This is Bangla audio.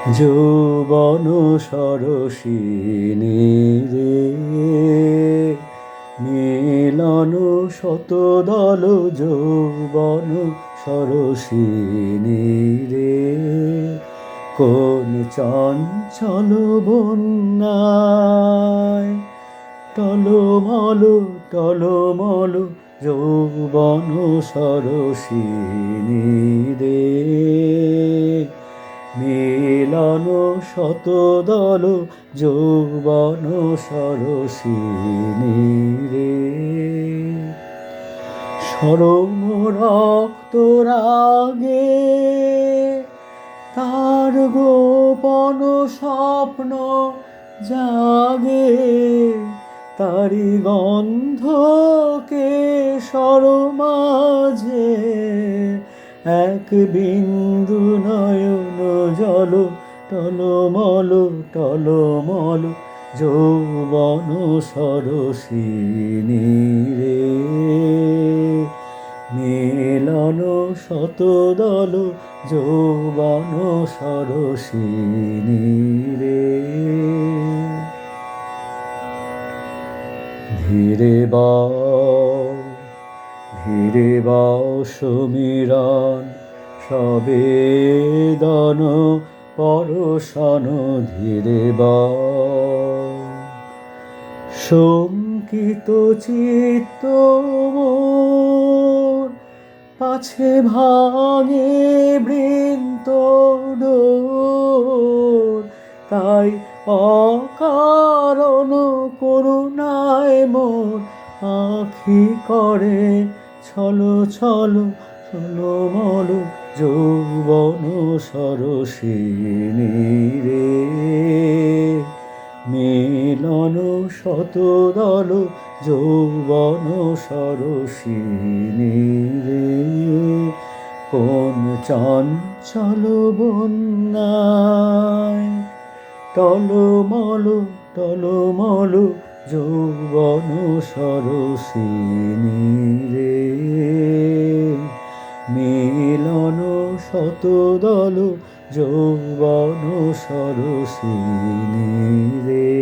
যৌবন সরসিনী রে, মিলন শতদল যৌবন সরসিনী রে, কোন চঞ্চল বন্যায় টলমল টলমল যৌবন সরসিনী রে, মিলন শতদল যৌবন সরসিনী রে, সরম রক্ত রাগে তার গোপন স্বপ্ন জাগে, তারি গন্ধকে সরমাঝে এক বিন্দু নয়ন জল টলমল টলমল যৌবন সরসিনী রে, মিলন শতদল যৌবন সরসিনী রে। ধীরে বাও সমীরণ সবেদন পরশন, ধীরে বাও শঙ্কিত চিত্ত মোর, পাছে ভাঙে বৃন্ত ডোর, তাই অকারণ করুণায় মোর আঁখি করে ছল ছল টলমল যৌবন সরসিনী রে, মিলন শতদল যৌবন সরসিনী রে, কোন চঞ্চল বন্যায় টলমল টলমল যৌবন সরসিনী রে, মিলন শতদল যৌবন সরসিনী রে।